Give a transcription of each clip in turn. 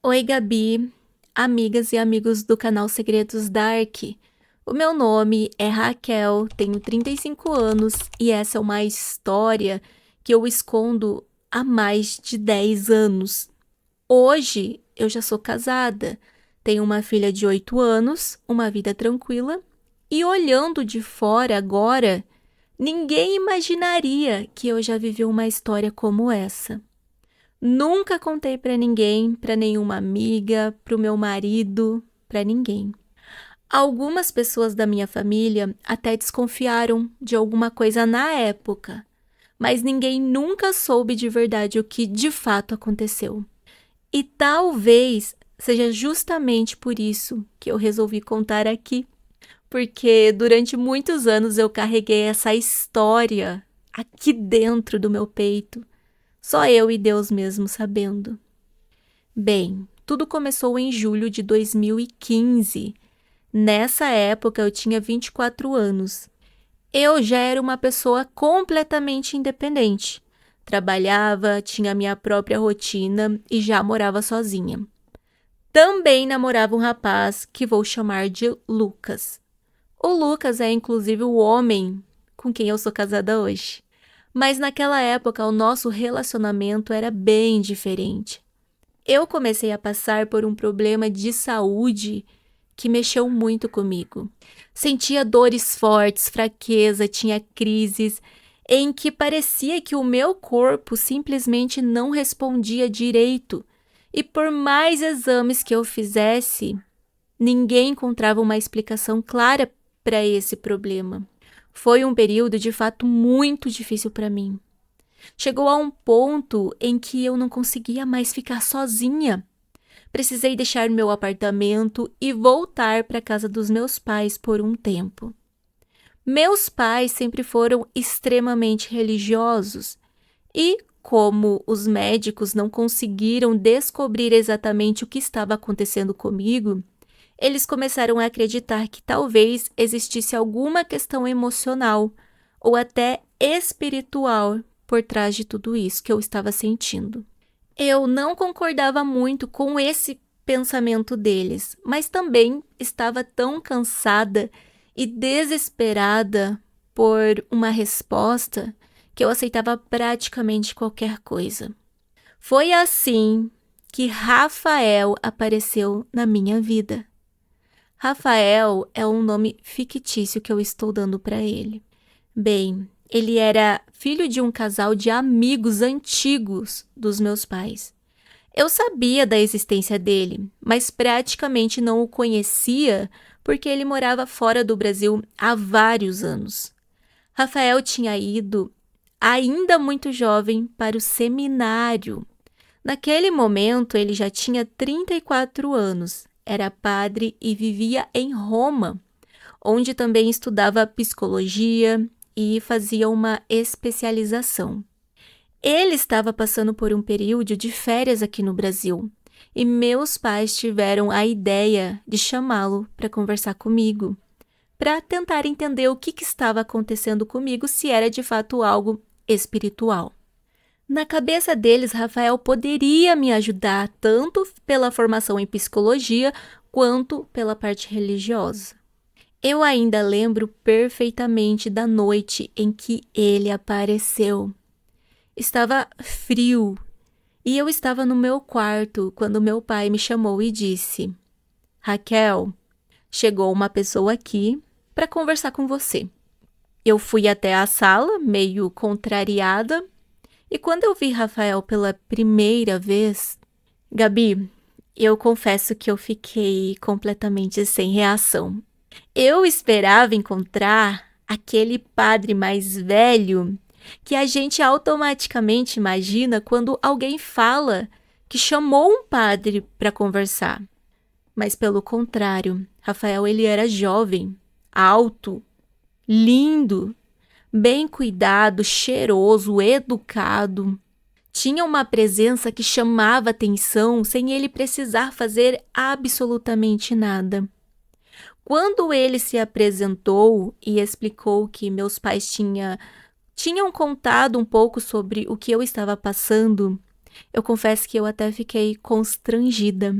Oi, Gabi, amigas e amigos do canal Segredos Dark. O meu nome é Raquel, tenho 35 anos e essa é uma história que eu escondo há mais de 10 anos. Hoje eu já sou casada, tenho uma filha de 8 anos, uma vida tranquila e olhando de fora agora, ninguém imaginaria que eu já vivi uma história como essa. Nunca contei pra ninguém, pra nenhuma amiga, pro meu marido, pra ninguém. Algumas pessoas da minha família até desconfiaram de alguma coisa na época, mas ninguém nunca soube de verdade o que de fato aconteceu. E talvez seja justamente por isso que eu resolvi contar aqui, porque durante muitos anos eu carreguei essa história aqui dentro do meu peito. Só eu e Deus mesmo sabendo. Bem, tudo começou em julho de 2015. Nessa época eu tinha 24 anos. Eu já era uma pessoa completamente independente. Trabalhava, tinha minha própria rotina e já morava sozinha. Também namorava um rapaz que vou chamar de Lucas. O Lucas é inclusive o homem com quem eu sou casada hoje. Mas naquela época o nosso relacionamento era bem diferente. Eu comecei a passar por um problema de saúde que mexeu muito comigo. Sentia dores fortes, fraqueza, tinha crises em que parecia que o meu corpo simplesmente não respondia direito. E por mais exames que eu fizesse, ninguém encontrava uma explicação clara para esse problema. Foi um período de fato muito difícil para mim. Chegou a um ponto em que eu não conseguia mais ficar sozinha. Precisei deixar meu apartamento e voltar para a casa dos meus pais por um tempo. Meus pais sempre foram extremamente religiosos e, como os médicos não conseguiram descobrir exatamente o que estava acontecendo comigo, eles começaram a acreditar que talvez existisse alguma questão emocional ou até espiritual por trás de tudo isso que eu estava sentindo. Eu não concordava muito com esse pensamento deles, mas também estava tão cansada e desesperada por uma resposta que eu aceitava praticamente qualquer coisa. Foi assim que Rafael apareceu na minha vida. Rafael é um nome fictício que eu estou dando para ele. Bem, ele era filho de um casal de amigos antigos dos meus pais. Eu sabia da existência dele, mas praticamente não o conhecia porque ele morava fora do Brasil há vários anos. Rafael tinha ido, ainda muito jovem, para o seminário. Naquele momento, ele já tinha 34 anos, era padre e vivia em Roma, onde também estudava psicologia e fazia uma especialização. Ele estava passando por um período de férias aqui no Brasil e meus pais tiveram a ideia de chamá-lo para conversar comigo, para tentar entender o que estava acontecendo comigo, se era de fato algo espiritual. Na cabeça deles, Rafael poderia me ajudar tanto pela formação em psicologia quanto pela parte religiosa. Eu ainda lembro perfeitamente da noite em que ele apareceu. Estava frio e eu estava no meu quarto quando meu pai me chamou e disse: Raquel, chegou uma pessoa aqui para conversar com você. Eu fui até a sala, meio contrariada, e quando eu vi Rafael pela primeira vez, Gabi, eu confesso que eu fiquei completamente sem reação. Eu esperava encontrar aquele padre mais velho que a gente automaticamente imagina quando alguém fala que chamou um padre para conversar. Mas pelo contrário, Rafael ele era jovem, alto, lindo, bem cuidado, cheiroso, educado. Tinha uma presença que chamava atenção sem ele precisar fazer absolutamente nada. Quando ele se apresentou e explicou que meus pais tinham contado um pouco sobre o que eu estava passando, Eu confesso que eu até fiquei constrangida.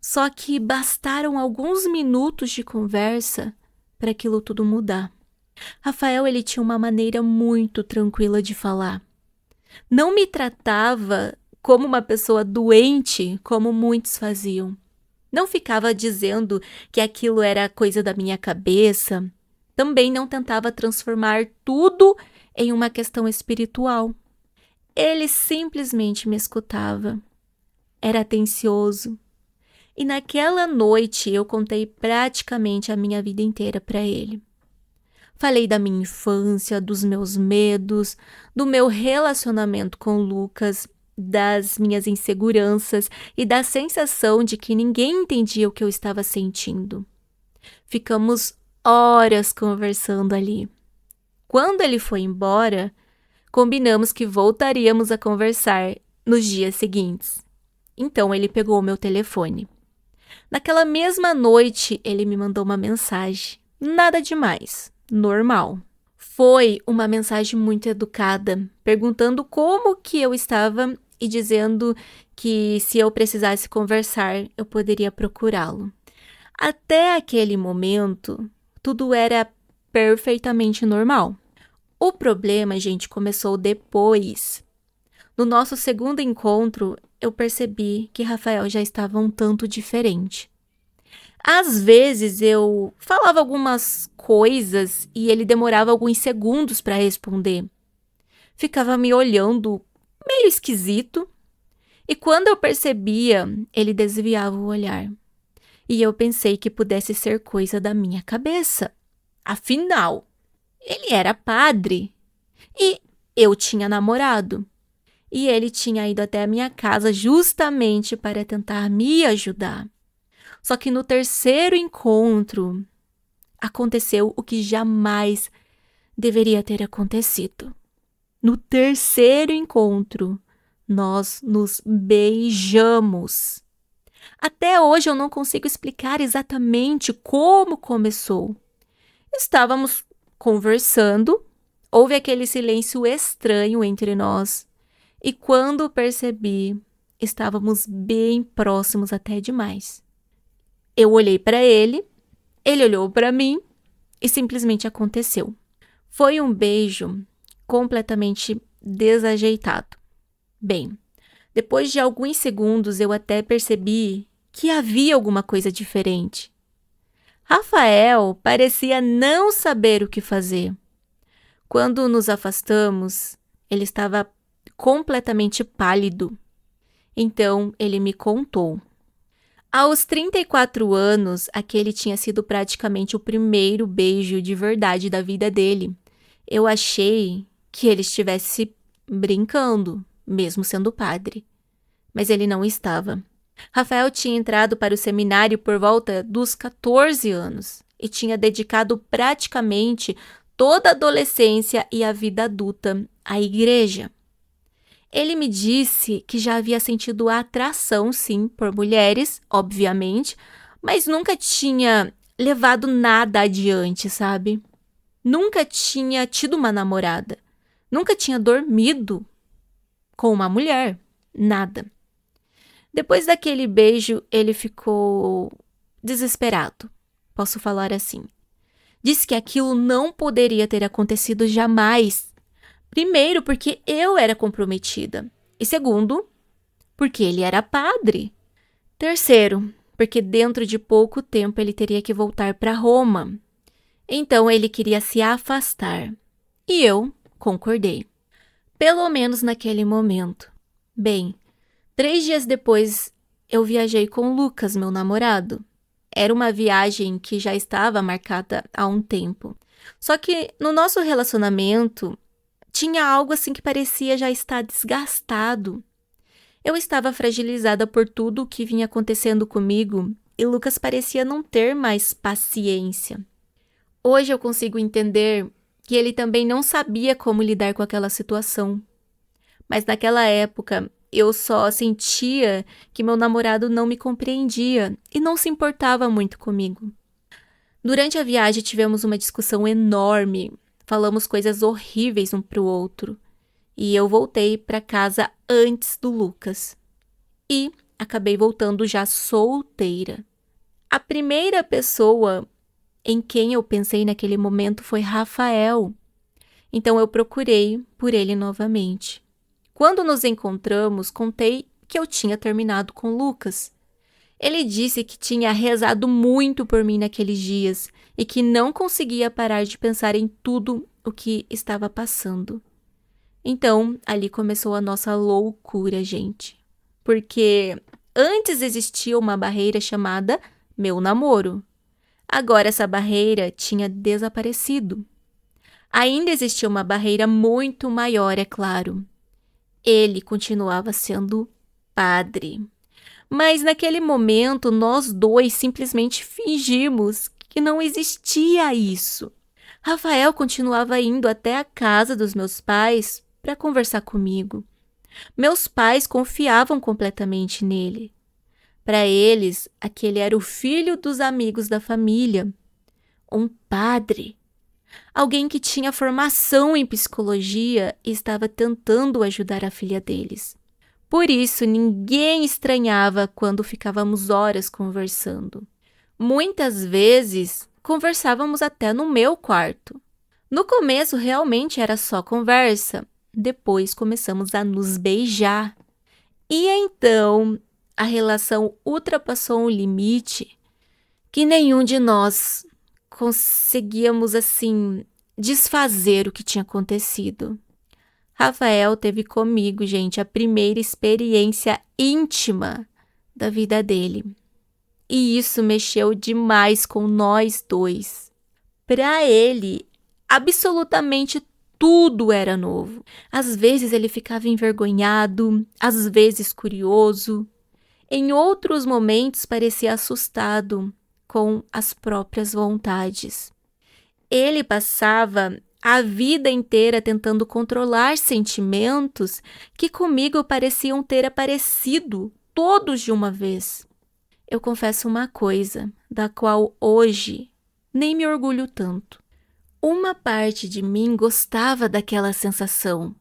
Só que bastaram alguns minutos de conversa para aquilo tudo mudar. Rafael, ele tinha uma maneira muito tranquila de falar. Não me tratava como uma pessoa doente, como muitos faziam. Não ficava dizendo que aquilo era coisa da minha cabeça. Também não tentava transformar tudo em uma questão espiritual. Ele simplesmente me escutava. Era atencioso. E naquela noite eu contei praticamente a minha vida inteira para ele. Falei da minha infância, dos meus medos, do meu relacionamento com o Lucas, das minhas inseguranças e da sensação de que ninguém entendia o que eu estava sentindo. Ficamos horas conversando ali. Quando ele foi embora, combinamos que voltaríamos a conversar nos dias seguintes. Então ele pegou o meu telefone. Naquela mesma noite, ele me mandou uma mensagem. Nada demais, normal. Foi uma mensagem muito educada, perguntando como que eu estava e dizendo que se eu precisasse conversar, eu poderia procurá-lo. Até aquele momento, tudo era perfeitamente normal. O problema, gente, começou depois. No nosso segundo encontro, eu percebi que Rafael já estava um tanto diferente. Às vezes eu falava algumas coisas e ele demorava alguns segundos para responder. Ficava me olhando meio esquisito e quando eu percebia, ele desviava o olhar. E eu pensei que pudesse ser coisa da minha cabeça. Afinal, ele era padre e eu tinha namorado. E ele tinha ido até a minha casa justamente para tentar me ajudar. Só que no terceiro encontro, aconteceu o que jamais deveria ter acontecido. No terceiro encontro, nós nos beijamos. Até hoje eu não consigo explicar exatamente como começou. Estávamos conversando, houve aquele silêncio estranho entre nós. E quando percebi, estávamos bem próximos até demais. Eu olhei para ele olhou para mim e simplesmente aconteceu. Foi um beijo completamente desajeitado. Bem, depois de alguns segundos eu até percebi que havia alguma coisa diferente. Rafael parecia não saber o que fazer. Quando nos afastamos, ele estava completamente pálido. Então, ele me contou. Aos 34 anos, aquele tinha sido praticamente o primeiro beijo de verdade da vida dele. Eu achei que ele estivesse brincando, mesmo sendo padre. Mas ele não estava. Rafael tinha entrado para o seminário por volta dos 14 anos e tinha dedicado praticamente toda a adolescência e a vida adulta à igreja. Ele me disse que já havia sentido atração, sim, por mulheres, obviamente, mas nunca tinha levado nada adiante, sabe? Nunca tinha tido uma namorada. Nunca tinha dormido com uma mulher. Nada. Depois daquele beijo, ele ficou desesperado. Posso falar assim. Disse que aquilo não poderia ter acontecido jamais. Primeiro, porque eu era comprometida. E segundo, porque ele era padre. Terceiro, porque dentro de pouco tempo ele teria que voltar para Roma. Então ele queria se afastar. E eu concordei. Pelo menos naquele momento. Bem, 3 dias depois eu viajei com o Lucas, meu namorado. Era uma viagem que já estava marcada há um tempo. Só que no nosso relacionamento tinha algo assim que parecia já estar desgastado. Eu estava fragilizada por tudo o que vinha acontecendo comigo e Lucas parecia não ter mais paciência. Hoje eu consigo entender que ele também não sabia como lidar com aquela situação. Mas naquela época eu só sentia que meu namorado não me compreendia e não se importava muito comigo. Durante a viagem tivemos uma discussão enorme. Falamos coisas horríveis um para o outro. e eu voltei para casa antes do Lucas. E acabei voltando já solteira. A primeira pessoa em quem eu pensei naquele momento foi Rafael. Então eu procurei por ele novamente. Quando nos encontramos, contei que eu tinha terminado com Lucas. Ele disse que tinha rezado muito por mim naqueles dias e que não conseguia parar de pensar em tudo o que estava passando. Então, ali começou a nossa loucura, gente. Porque antes existia uma barreira chamada meu namoro. Agora essa barreira tinha desaparecido. Ainda existia uma barreira muito maior, é claro. Ele continuava sendo padre. Mas naquele momento, nós dois simplesmente fingimos que não existia isso. Rafael continuava indo até a casa dos meus pais para conversar comigo. Meus pais confiavam completamente nele. Para eles, aquele era o filho dos amigos da família, um padre, alguém que tinha formação em psicologia e estava tentando ajudar a filha deles. Por isso, ninguém estranhava quando ficávamos horas conversando. Muitas vezes, conversávamos até no meu quarto. No começo, realmente era só conversa. Depois, começamos a nos beijar. E então, a relação ultrapassou um limite que nenhum de nós conseguíamos, assim, desfazer o que tinha acontecido. Rafael teve comigo, gente, a primeira experiência íntima da vida dele. E isso mexeu demais com nós dois. Para ele, absolutamente tudo era novo. Às vezes ele ficava envergonhado, às vezes curioso. Em outros momentos parecia assustado com as próprias vontades. Ele passava a vida inteira tentando controlar sentimentos que comigo pareciam ter aparecido todos de uma vez. Eu confesso uma coisa, da qual hoje nem me orgulho tanto. Uma parte de mim gostava daquela sensação.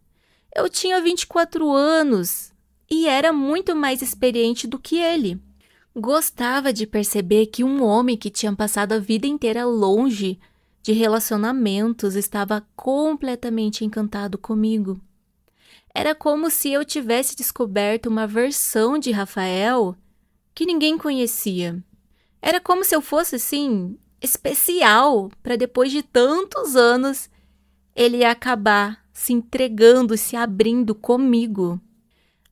Eu tinha 24 anos e era muito mais experiente do que ele. Gostava de perceber que um homem que tinha passado a vida inteira longe de relacionamentos estava completamente encantado comigo. Era como se eu tivesse descoberto uma versão de Rafael que ninguém conhecia. Era como se eu fosse, assim, especial para depois de tantos anos ele acabar se entregando, se abrindo comigo.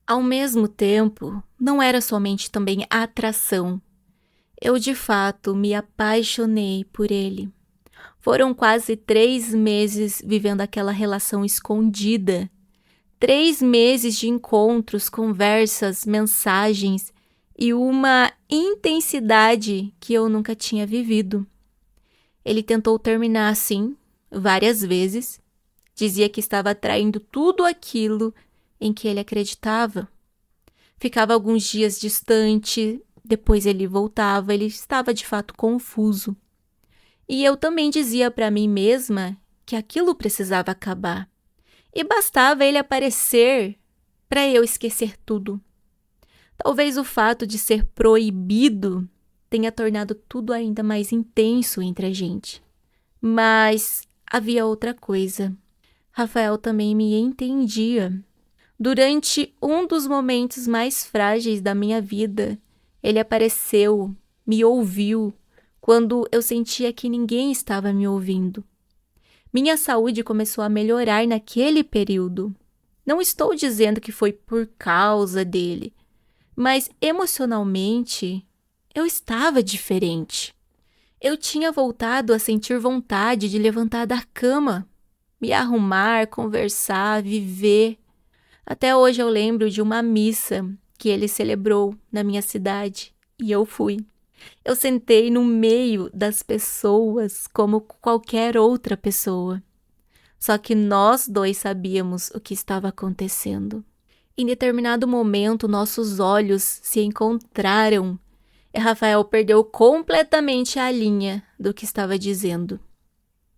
Ao mesmo tempo, não era somente também a atração. Eu, de fato, me apaixonei por ele. Foram quase 3 meses vivendo aquela relação escondida. 3 meses de encontros, conversas, mensagens e uma intensidade que eu nunca tinha vivido. Ele tentou terminar assim, várias vezes. Dizia que estava traindo tudo aquilo em que ele acreditava. Ficava alguns dias distante, depois ele voltava, ele estava de fato confuso. E eu também dizia para mim mesma que aquilo precisava acabar. E bastava ele aparecer para eu esquecer tudo. Talvez o fato de ser proibido tenha tornado tudo ainda mais intenso entre a gente. Mas havia outra coisa. Rafael também me entendia. Durante um dos momentos mais frágeis da minha vida, ele apareceu, me ouviu, quando eu sentia que ninguém estava me ouvindo. Minha saúde começou a melhorar naquele período. Não estou dizendo que foi por causa dele, mas emocionalmente eu estava diferente. Eu tinha voltado a sentir vontade de levantar da cama, me arrumar, conversar, viver. Até hoje eu lembro de uma missa que ele celebrou na minha cidade e eu fui. Eu sentei no meio das pessoas como qualquer outra pessoa. Só que nós dois sabíamos o que estava acontecendo. Em determinado momento, nossos olhos se encontraram e Rafael perdeu completamente a linha do que estava dizendo.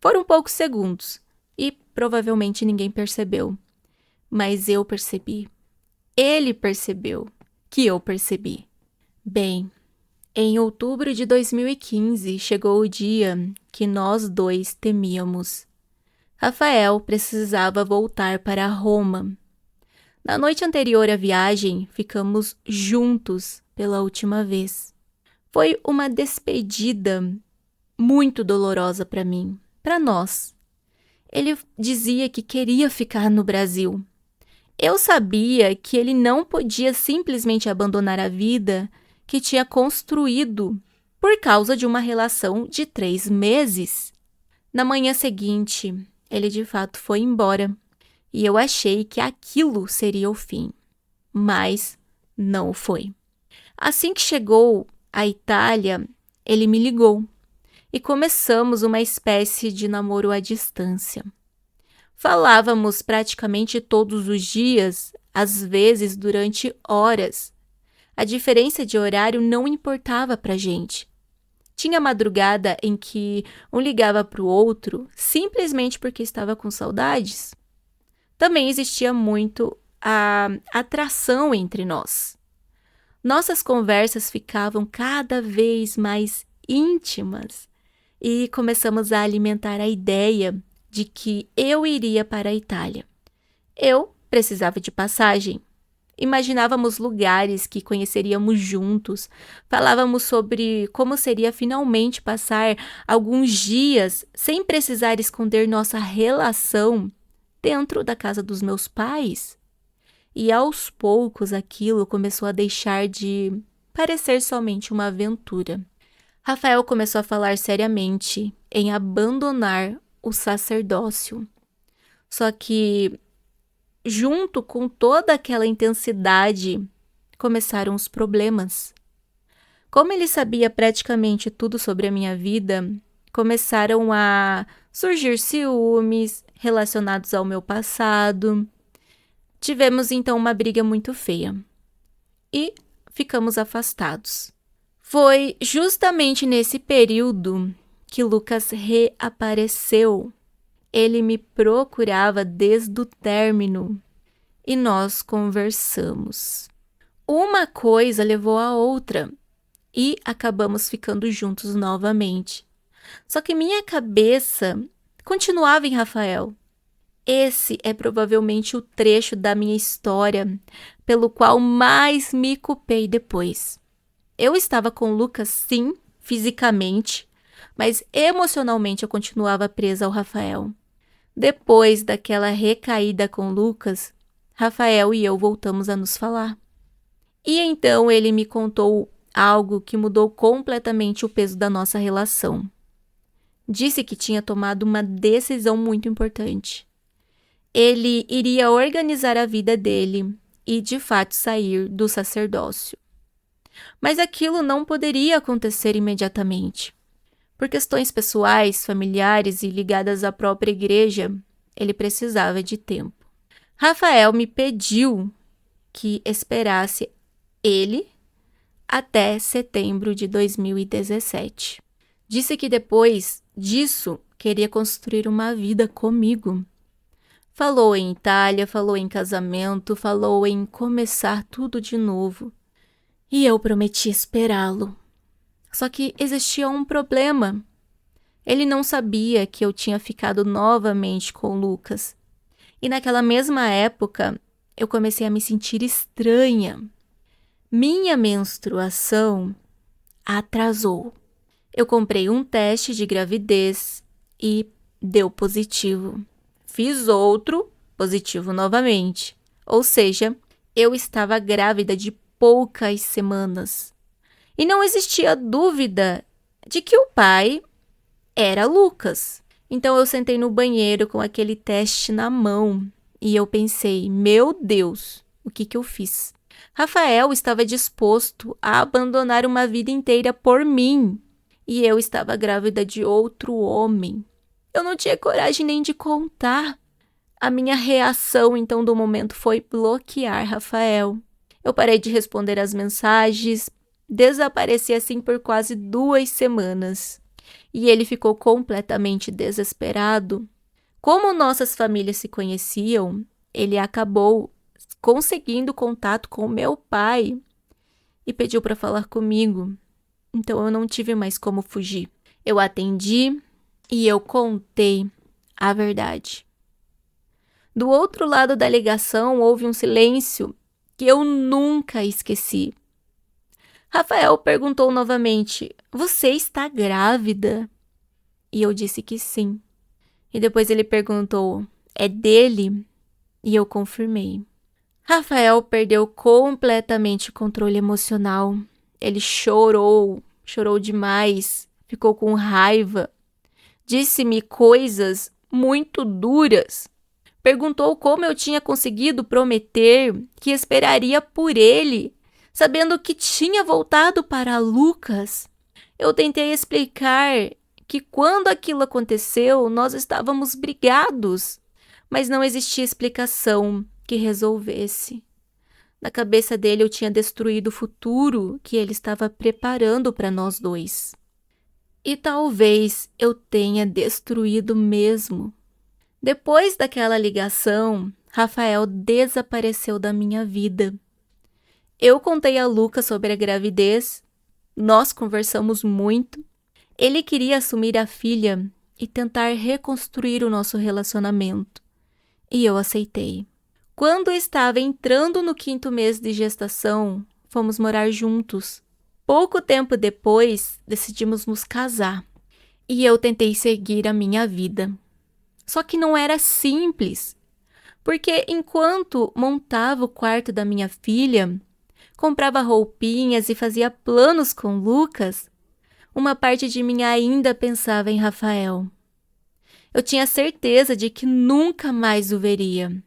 Foram poucos segundos e provavelmente ninguém percebeu. mas eu percebi. Ele percebeu que eu percebi. Bem, em outubro de 2015 chegou o dia que nós dois temíamos. Rafael precisava voltar para Roma. Na noite anterior à viagem, ficamos juntos pela última vez. Foi uma despedida muito dolorosa para mim, para nós. Ele dizia que queria ficar no Brasil. Eu sabia que ele não podia simplesmente abandonar a vida que tinha construído por causa de uma relação de 3 meses. Na manhã seguinte, ele de fato foi embora e eu achei que aquilo seria o fim, mas não foi. Assim que chegou à Itália, ele me ligou e começamos uma espécie de namoro à distância. Falávamos praticamente todos os dias, às vezes durante horas. A diferença de horário não importava pra gente. Tinha madrugada em que um ligava para o outro simplesmente porque estava com saudades. Também existia muito a atração entre nós. Nossas conversas ficavam cada vez mais íntimas e começamos a alimentar a ideia de que eu iria para a Itália. Eu precisava de passagem. Imaginávamos lugares que conheceríamos juntos, falávamos sobre como seria finalmente passar alguns dias sem precisar esconder nossa relação dentro da casa dos meus pais. E aos poucos aquilo começou a deixar de parecer somente uma aventura. Rafael começou a falar seriamente em abandonar o sacerdócio. Só que, junto com toda aquela intensidade, começaram os problemas. Como ele sabia praticamente tudo sobre a minha vida, começaram a surgir ciúmes relacionados ao meu passado. Tivemos então uma briga muito feia e ficamos afastados. Foi justamente nesse período que Lucas reapareceu. Ele me procurava desde o término e nós conversamos. Uma coisa levou a outra e acabamos ficando juntos novamente. Só que minha cabeça continuava em Rafael. Esse é provavelmente o trecho da minha história pelo qual mais me culpei depois. Eu estava com Lucas, sim, fisicamente, mas emocionalmente eu continuava presa ao Rafael. Depois daquela recaída com Lucas, Rafael e eu voltamos a nos falar. E então ele me contou algo que mudou completamente o peso da nossa relação. Disse que tinha tomado uma decisão muito importante. Ele iria organizar a vida dele e, de fato, sair do sacerdócio. Mas aquilo não poderia acontecer imediatamente. Por questões pessoais, familiares e ligadas à própria igreja, ele precisava de tempo. Rafael me pediu que esperasse ele até setembro de 2017. Disse que depois disso queria construir uma vida comigo. Falou em Itália, falou em casamento, falou em começar tudo de novo. E eu prometi esperá-lo. Só que existia um problema. Ele não sabia que eu tinha ficado novamente com o Lucas. E naquela mesma época, eu comecei a me sentir estranha. Minha menstruação atrasou. Eu comprei um teste de gravidez e deu positivo. Fiz outro, positivo novamente. Ou seja, eu estava grávida de poucas semanas. E não existia dúvida de que o pai era Lucas. Então eu sentei no banheiro com aquele teste na mão e eu pensei, meu Deus, o que eu fiz? Rafael estava disposto a abandonar uma vida inteira por mim e eu estava grávida de outro homem. Eu não tinha coragem nem de contar. A minha reação, então, do momento foi bloquear Rafael. Eu parei de responder as mensagens, desapareci assim por quase 2 semanas. E ele ficou completamente desesperado. Como nossas famílias se conheciam, ele acabou conseguindo contato com meu pai e pediu para falar comigo. Então eu não tive mais como fugir. Eu atendi e eu contei a verdade. Do outro lado da ligação houve um silêncio que eu nunca esqueci. Rafael perguntou novamente: "Você está grávida?" E eu disse que sim. E depois ele perguntou: "É dele?" E eu confirmei. Rafael perdeu completamente o controle emocional. Ele chorou demais, ficou com raiva, disse-me coisas muito duras. Perguntou como eu tinha conseguido prometer que esperaria por ele, sabendo que tinha voltado para Lucas. Eu tentei explicar que quando aquilo aconteceu, nós estávamos brigados, mas não existia explicação que resolvesse. Na cabeça dele eu tinha destruído o futuro que ele estava preparando para nós dois. E talvez eu tenha destruído mesmo. Depois daquela ligação, Rafael desapareceu da minha vida. Eu contei a Lucas sobre a gravidez, nós conversamos muito. Ele queria assumir a filha e tentar reconstruir o nosso relacionamento. E eu aceitei. Quando estava entrando no 5º mês de gestação, fomos morar juntos. Pouco tempo depois, decidimos nos casar. E eu tentei seguir a minha vida. Só que não era simples, porque enquanto montava o quarto da minha filha, comprava roupinhas e fazia planos com Lucas, uma parte de mim ainda pensava em Rafael. Eu tinha certeza de que nunca mais o veria,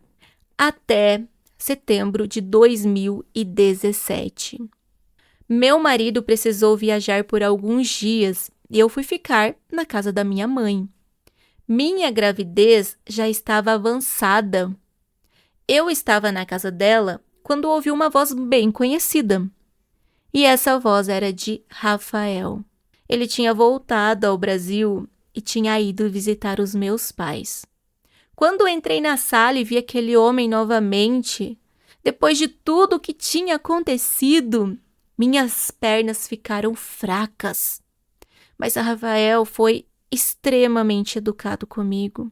até setembro de 2017. Meu marido precisou viajar por alguns dias e eu fui ficar na casa da minha mãe. Minha gravidez já estava avançada. Eu estava na casa dela quando ouvi uma voz bem conhecida. E essa voz era de Rafael. Ele tinha voltado ao Brasil e tinha ido visitar os meus pais. Quando entrei na sala e vi aquele homem novamente, depois de tudo o que tinha acontecido, minhas pernas ficaram fracas. Mas Rafael foi extremamente educado comigo.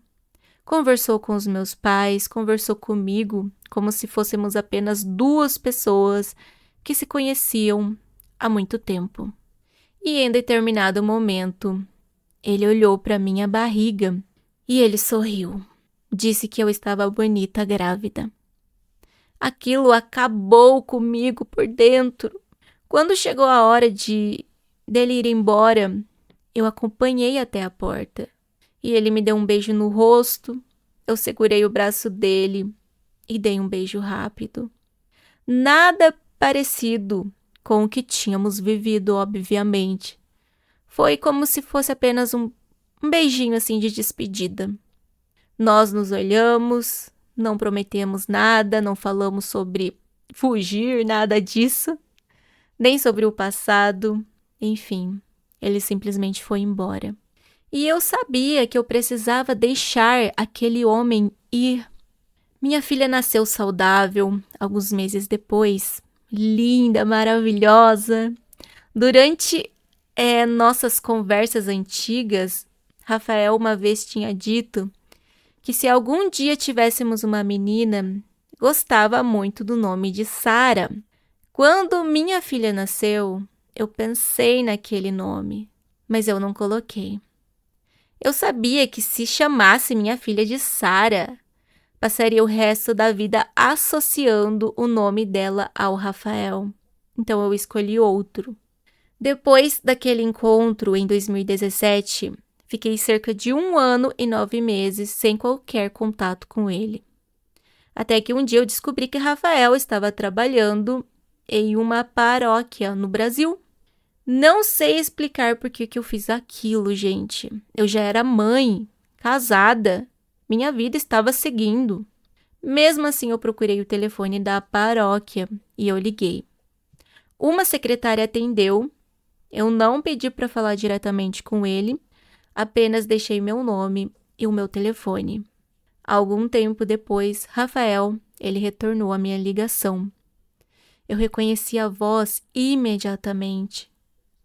Conversou com os meus pais, conversou comigo como se fôssemos apenas duas pessoas que se conheciam há muito tempo. E em determinado momento, ele olhou para minha barriga e ele sorriu. Disse que eu estava bonita grávida. Aquilo acabou comigo por dentro. Quando chegou a hora dele ir embora, eu acompanhei até a porta. E ele me deu um beijo no rosto. Eu segurei o braço dele e dei um beijo rápido. Nada parecido com o que tínhamos vivido, obviamente. Foi como se fosse apenas um beijinho assim de despedida. Nós nos olhamos, não prometemos nada, não falamos sobre fugir, nada disso, nem sobre o passado, enfim, ele simplesmente foi embora. E eu sabia que eu precisava deixar aquele homem ir. Minha filha nasceu saudável alguns meses depois, linda, maravilhosa. Durante nossas conversas antigas, Rafael uma vez tinha dito que se algum dia tivéssemos uma menina, gostava muito do nome de Sara. Quando minha filha nasceu, eu pensei naquele nome, mas eu não coloquei. Eu sabia que se chamasse minha filha de Sara, passaria o resto da vida associando o nome dela ao Rafael. Então eu escolhi outro. Depois daquele encontro, em 2017, fiquei cerca de 1 ano e 9 meses sem qualquer contato com ele. Até que um dia eu descobri que Rafael estava trabalhando em uma paróquia no Brasil. Não sei explicar por que eu fiz aquilo, gente. Eu já era mãe, casada, minha vida estava seguindo. Mesmo assim, eu procurei o telefone da paróquia e eu liguei. Uma secretária atendeu. Eu não pedi para falar diretamente com ele, apenas deixei meu nome e o meu telefone. Algum tempo depois, Rafael, ele retornou à minha ligação. Eu reconheci a voz imediatamente.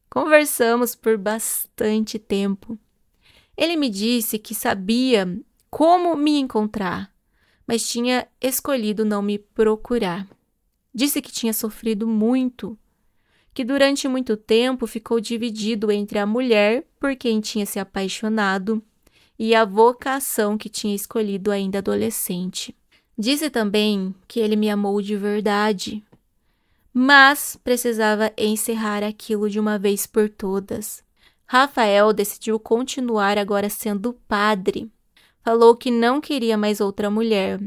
Conversamos por bastante tempo. Ele me disse que sabia como me encontrar, mas tinha escolhido não me procurar. Disse que tinha sofrido muito, que durante muito tempo ficou dividido entre a mulher por quem tinha se apaixonado e a vocação que tinha escolhido ainda adolescente. Disse também que ele me amou de verdade, mas precisava encerrar aquilo de uma vez por todas. Rafael decidiu continuar agora sendo padre. Falou que não queria mais outra mulher,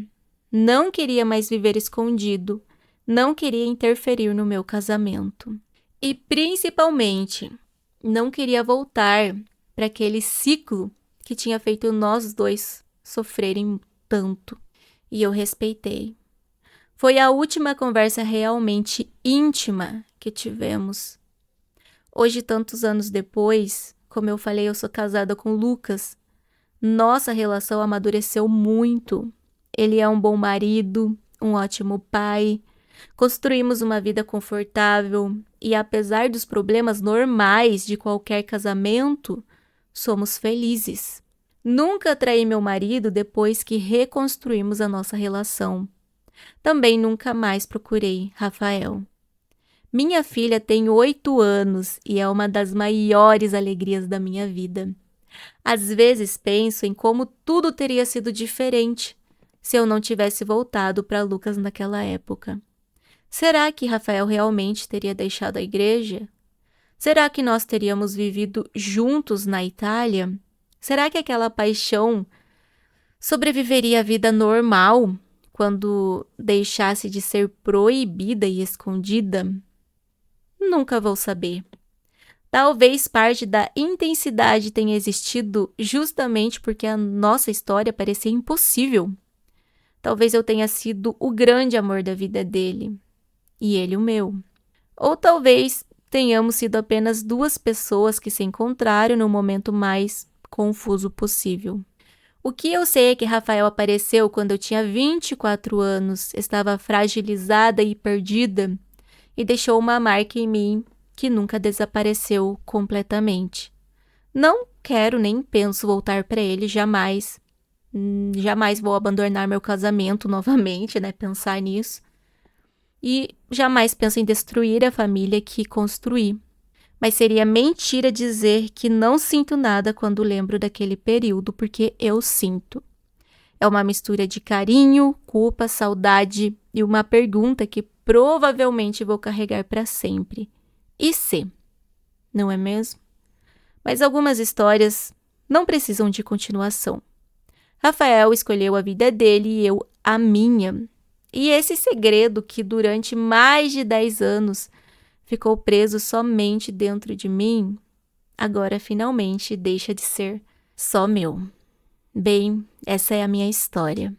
não queria mais viver escondido, não queria interferir no meu casamento. E, principalmente, não queria voltar para aquele ciclo que tinha feito nós dois sofrerem tanto. E eu respeitei. Foi a última conversa realmente íntima que tivemos. Hoje, tantos anos depois, como eu falei, eu sou casada com o Lucas. Nossa relação amadureceu muito. Ele é um bom marido, um ótimo pai. Construímos uma vida confortável e, apesar dos problemas normais de qualquer casamento, somos felizes. Nunca traí meu marido depois que reconstruímos a nossa relação. Também nunca mais procurei Rafael. Minha filha tem 8 anos e é uma das maiores alegrias da minha vida. Às vezes penso em como tudo teria sido diferente se eu não tivesse voltado para Lucas naquela época. Será que Rafael realmente teria deixado a igreja? Será que nós teríamos vivido juntos na Itália? Será que aquela paixão sobreviveria à vida normal quando deixasse de ser proibida e escondida? Nunca vou saber. Talvez parte da intensidade tenha existido justamente porque a nossa história parecia impossível. Talvez eu tenha sido o grande amor da vida dele e ele o meu. Ou talvez tenhamos sido apenas duas pessoas que se encontraram no momento mais confuso possível. O que eu sei é que Rafael apareceu quando eu tinha 24 anos, estava fragilizada e perdida e deixou uma marca em mim que nunca desapareceu completamente. Não quero nem penso voltar para ele jamais. Jamais vou abandonar meu casamento novamente, né? Pensar nisso. E jamais penso em destruir a família que construí. Mas seria mentira dizer que não sinto nada quando lembro daquele período, porque eu sinto. É uma mistura de carinho, culpa, saudade e uma pergunta que provavelmente vou carregar para sempre. E se? Não é mesmo? Mas algumas histórias não precisam de continuação. Rafael escolheu a vida dele e eu a minha. E esse segredo que durante mais de 10 anos ficou preso somente dentro de mim, agora finalmente deixa de ser só meu. Bem, essa é a minha história.